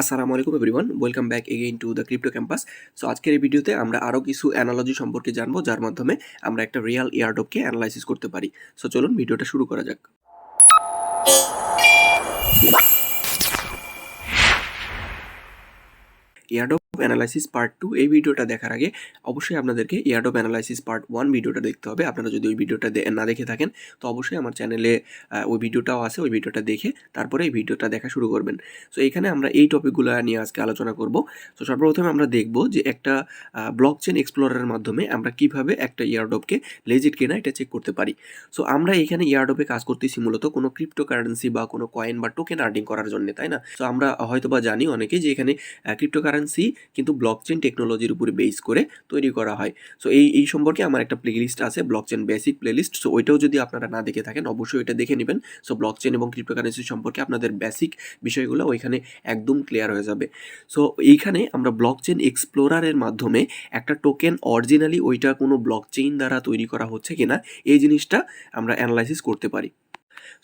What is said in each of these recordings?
আসসালামু আলাইকুম everyone, welcome back again to the crypto campus. So আজকের এই ভিডিওতে আমরা আরও কিছু অ্যানালজি সম্পর্কে জানবো, যার মাধ্যমে আমরা একটা রিয়াল এয়ারড্রপকে অ্যানালাইসিস করতে পারি। সো চলুন ভিডিওটা শুরু করা যাক। এয়ারড্রপ অ্যানালাইসিস পার্ট 2 এই ভিডিওটা দেখার আগে অবশ্যই আপনাদেরকে এয়ারড্রপ অ্যানালাইসিস পার্ট 1 ভিডিওটা দেখতে হবে। আপনারা যদি ওই ভিডিওটা না দেখে থাকেন তো অবশ্যই আমার চ্যানেলে ওই ভিডিওটাও আছে, ওই ভিডিওটা দেখে তারপরে এই ভিডিওটা দেখা শুরু করবেন। সো এখানে আমরা এই টপিকগুলো নিয়ে আজকে আলোচনা করব। সো সর্বপ্রথমে আমরা দেখব যে একটা ব্লকচেন এক্সপ্লোরারের মাধ্যমে আমরা কিভাবে একটা এয়ারড্রপকে লেজিট কিনা এটা চেক করতে পারি। সো আমরা এখানে এয়ারড্রপে কাজ করতেছি মূলত কোনো ক্রিপ্টোকারেন্সি বা কোনো কয়েন বা টোকেন আর্নিং করার জন্য, তাই না? সো আমরা হয়তোবা জানি অনেকেই যে এখানে ক্রিপ্টোকারেন্সি কিন্তু ব্লকচেন টেকনোলজির উপরে বেস করে তৈরি করা হয়। সো এই সম্পর্কে আমার একটা প্লেলিস্ট আছে, ব্লকচেন বেসিক প্লেলিস্ট। সো ওইটাও যদি আপনারা না দেখে থাকেন অবশ্যই ওইটা দেখে নেবেন। সো ব্লকচেন এবং ক্রিপ্টোকারেন্সি সম্পর্কে আপনাদের বেসিক বিষয়গুলো ওইখানে একদম ক্লিয়ার হয়ে যাবে। সো এইখানে আমরা ব্লকচেন এক্সপ্লোরারের মাধ্যমে একটা টোকেন অরিজিনালি ওইটা কোনো ব্লকচেইন দ্বারা তৈরি করা হচ্ছে কিনা এই জিনিসটা আমরা অ্যানালাইসিস করতে পারি।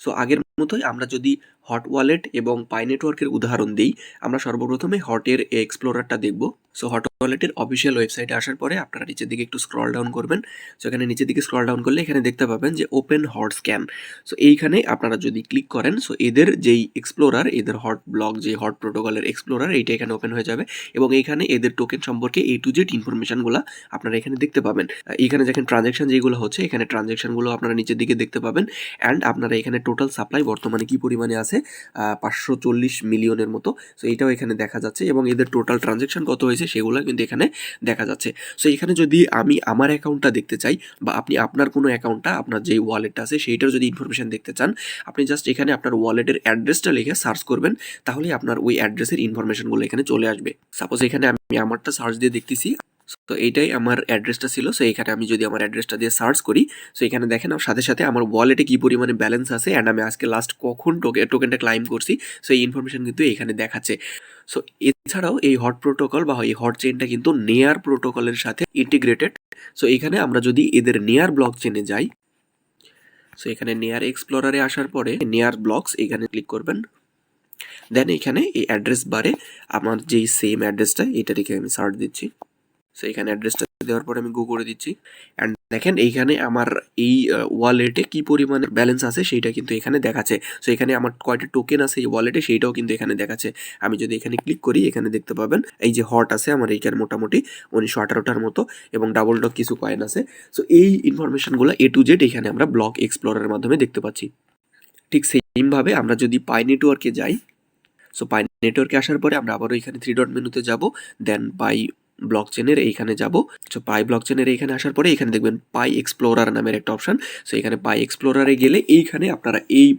সো আগের মতোই আমরা যদি হট ওয়ালেট এবং পাই নেটওয়ার্কের উদাহরণ দিই, আমরা সর্বপ্রথমে হটের এক্সপ্লোরারটা দেখব। সো হট ওয়ালেটের অফিসিয়াল ওয়েবসাইটে আসার পরে আপনারা নিচের দিকে একটু স্ক্রল ডাউন করবেন। সো এখানে নিচের দিকে স্ক্রল ডাউন করলে এখানে দেখতে পাবেন যে ওপেন হট স্ক্যান। সো এইখানে আপনারা যদি ক্লিক করেন, সো এদের যেই এক্সপ্লোরার, এদের হট ব্লক যে হট প্রোটোকলের এক্সপ্লোরার, এইটা এখানে ওপেন হয়ে যাবে এবং এইখানে এদের টোকেন সম্পর্কে A to Z ইনফরমেশনগুলো আপনারা এখানে দেখতে পাবেন। এখানে দেখেন ট্রানজ্যাকশন যেগুলো হচ্ছে, এখানে ট্রানজ্যাকশনগুলো আপনারা নিচের দিকে দেখতে পাবেন। অ্যান্ড আপনারা এখানে টোটাল সাপ্লাই বর্তমানে কি পরিমাণে আছে, 540 মিলিয়নের মতো। সো এইটাও এখানে দেখা যাচ্ছে এবং এদের টোটাল ট্রানজ্যাকশন কত হয়েছে সেগুলো কিন্তু এখানে দেখা যাচ্ছে। সো এখানে যদি আমি আমার অ্যাকাউন্টটা দেখতে চাই বা আপনি আপনার কোনো অ্যাকাউন্টটা, আপনার যেই ওয়ালেটটা আছে সেইটার যদি ইনফরমেশন দেখতে চান, আপনি জাস্ট এখানে আপনার ওয়ালেটের অ্যাড্রেসটা লিখে সার্চ করবেন, তাহলেই আপনার ওই অ্যাড্রেসের ইনফরমেশনগুলো এখানে চলে আসবে। সাপোজ এখানে আমি আমারটা সার্চ দিয়ে দেখতেছি, তো এইটাই আমার অ্যাড্রেসটা ছিল। সো এখানে আমি যদি আমার অ্যাড্রেসটা দিয়ে সার্চ করি, সো এখানে দেখেন আমার সাথে সাথে আমার ওয়ালেটে কী পরিমাণে ব্যালেন্স আছে অ্যান্ড আমি আজকে লাস্ট কখন টোকেনটা ক্লাইম করছি, সো এই ইনফরমেশন কিন্তু এখানে দেখাচ্ছে। সো এছাড়াও এই হট প্রোটোকল বা এই হট চেইনটা কিন্তু নেয়ার প্রোটোকলের সাথে ইন্টিগ্রেটেড। সো এখানে আমরা যদি এদের নেয়ার ব্লক চেনে যাই, সো এখানে নেয়ার এক্সপ্লোরারে আসার পরে নেয়ার ব্লকস এখানে ক্লিক করবেন। দেন এখানে এই অ্যাড্রেস বারে আমার যেই সেম অ্যাড্রেসটা, এটা রেখে আমি সার্চ দিচ্ছি। সো এখানে অ্যাড্রেসটা দেওয়ার পরে আমি গো করে দিচ্ছি অ্যান্ড দেখেন এইখানে আমার এই ওয়ালেটে কি পরিমাণে ব্যালেন্স আছে সেইটা কিন্তু এখানে দেখাচ্ছে। সো এখানে আমার কয়টা টোকেন আছে এই ওয়ালেটে সেইটাও কিন্তু এখানে দেখাচ্ছে। আমি যদি এখানে ক্লিক করি, এখানে দেখতে পাবেন এই যে হট আছে আমার এইখানে মোটামুটি 1918টার মতো এবং ডাবল ডক কিছু কয়েন আছে। সো এই ইনফরমেশনগুলো A to Z এখানে আমরা ব্লক এক্সপ্লোরারের মাধ্যমে দেখতে পাচ্ছি। ঠিক সেমভাবে আমরা যদি পাই নেটওয়ার্কে যাই, সো পাই নেটওয়ার্কে আসার পরে আমরা আবারও এখানে 3 ডট মেনুতে যাব, দেন পাই ব্লকচেনের এইখানে যাব। সো পাই ব্লকচেনের এইখানে আসার পরে এখানে দেখবেন পাই এক্সপ্লোরার নামের একটা অপশন। সো এখানে পাই এক্সপ্লোরারে গেলে এইখানে আপনারা এই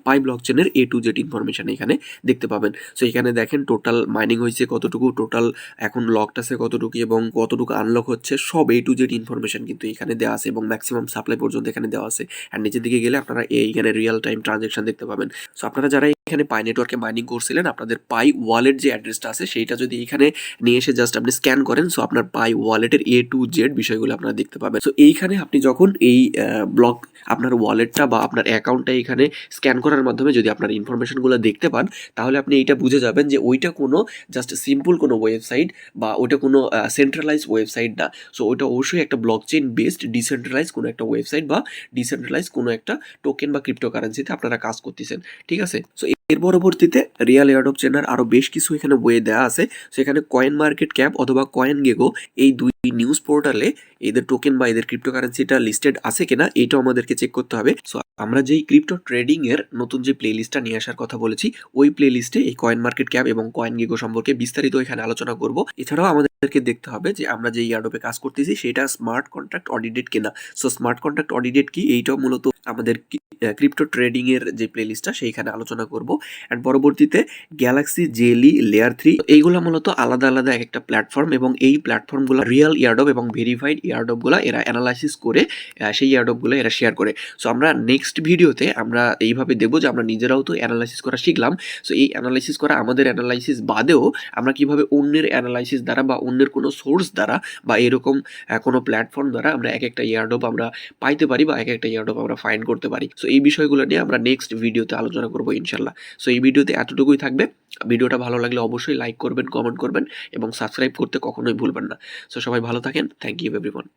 পাই ব্লকচেনের A to Z ইনফরমেশন এখানে দেখতে পাবেন। সো এখানে দেখেন টোটাল মাইনিং হয়েছে কতটুকু, টোটাল এখন লকড আছে কতটুকু এবং কতটুকু আনলক হচ্ছে, সব A to Z ইনফরমেশন কিন্তু এখানে দেওয়া আছে এবং ম্যাক্সিমাম সাপ্লাই পর্যন্ত এখানে দেওয়া আছে। আর নিচের দিকে গেলে আপনারা এইখানে রিয়েল টাইম ট্রানজ্যাকশন দেখতে পাবেন। সো আপনারা যারা এখানে পাই নেটওয়ার্কে মাইনিং করছিলেন, আপনাদের পাই ওয়ালেট যে অ্যাড্রেসটা আছে সেইটা যদি এখানে নিয়ে এসে জাস্ট আপনি স্ক্যান করেন, সো আপনার পাই ওয়ালেটের A to Z বিষয়গুলো আপনারা দেখতে পাবেন। সো এইখানে আপনি যখন এই ব্লক আপনার ওয়ালেটটা বা আপনার অ্যাকাউন্টটা এখানে স্ক্যান করার মাধ্যমে যদি আপনার ইনফরমেশনগুলো দেখতে পান, তাহলে আপনি এইটা বুঝে যাবেন যে ওইটা কোনো জাস্ট সিম্পল কোনো ওয়েবসাইট বা ওইটা কোনো সেন্ট্রালাইজ ওয়েবসাইট না। সো ওইটা অবশ্যই একটা ব্লকচেইন বেসড ডিসেন্ট্রালাইজ কোনো একটা ওয়েবসাইট বা ডিসেন্ট্রালাইজ কোনো একটা টোকেন বা ক্রিপ্টোকারেন্সিতে আপনারা কাজ করতেছেন। ঠিক আছে? সো এর পরবর্তীতে রিয়াল এয়ারড্রপ চেনার আরও বেশ কিছু এখানে ওয়ে দেওয়া আছে। সেখানে কয়েন মার্কেট ক্যাপ অথবা কয়েন গেগো এই দুই নিউজ পোর্টালে এদের টোকেন বা এদের ক্রিপ্টোকারেন্সিটা লিস্টেড আছে কিনা এইটাও আমাদেরকে চেক করতে হবে। সো আমরা যেই ক্রিপ্টো ট্রেডিং এর নতুন যে প্লে লিস্টটা নিয়ে আসার কথা বলেছি, ওই প্লে লিস্টে এই কয়েন মার্কেট ক্যাপ এবং কয়েন গেগো সম্পর্কে বিস্তারিত এখানে আলোচনা করব। এছাড়াও আমাদেরকে দেখতে হবে যে আমরা যে এয়ারড্রপে কাজ করতেছি সেটা স্মার্ট কন্ট্রাক্ট অডিটেড কিনা। সো স্মার্ট কন্ট্রাক্ট অডিটেড কি, এইটাও মূলত আমাদের ক্রিপ্টো ট্রেডিং এর যে প্লে লিস্টটা সেইখানে আলোচনা করব। অ্যান্ড পরবর্তীতে গ্যালাক্সি জেলি লেয়ার 3 এইগুলো মূলত আলাদা আলাদা এক একটা প্ল্যাটফর্ম এবং এই প্ল্যাটফর্মগুলো রিয়েল এয়ারড্রপ এবং ভেরিফাইড এয়ারড্রপগুলো এরা অ্যানালাইসিস করে সেই এয়ারড্রপগুলো এরা শেয়ার করে। সো আমরা নেক্সট ভিডিওতে আমরা এইভাবে দেখবো যে আমরা নিজেরাও তো অ্যানালাইসিস করা শিখলাম। সো এই অ্যানালাইসিস করা আমাদের অ্যানালাইসিস বাদেও আমরা কিভাবে অন্যের অ্যানালাইসিস দ্বারা বা অন্যের কোনো সোর্স দ্বারা বা এরকম কোনো প্ল্যাটফর্ম দ্বারা আমরা এক একটা এয়ারড্রপ আমরা পাইতে পারি বা এক একটা এয়ারড্রপ আমরা ফাইন্ড করতে পারি। সো সো এই বিষয়গুলো নিয়ে আমরা নেক্সট ভিডিওতে আলোচনা করবো ইনশাল্লাহ। সো এই ভিডিওতে এতটুকুই থাকবে। ভিডিওটা ভালো লাগলে অবশ্যই লাইক করবেন, কমেন্ট করবেন এবং সাবস্ক্রাইব করতে কখনোই ভুলবেন না। সো সবাই ভালো থাকেন। Thank you everyone.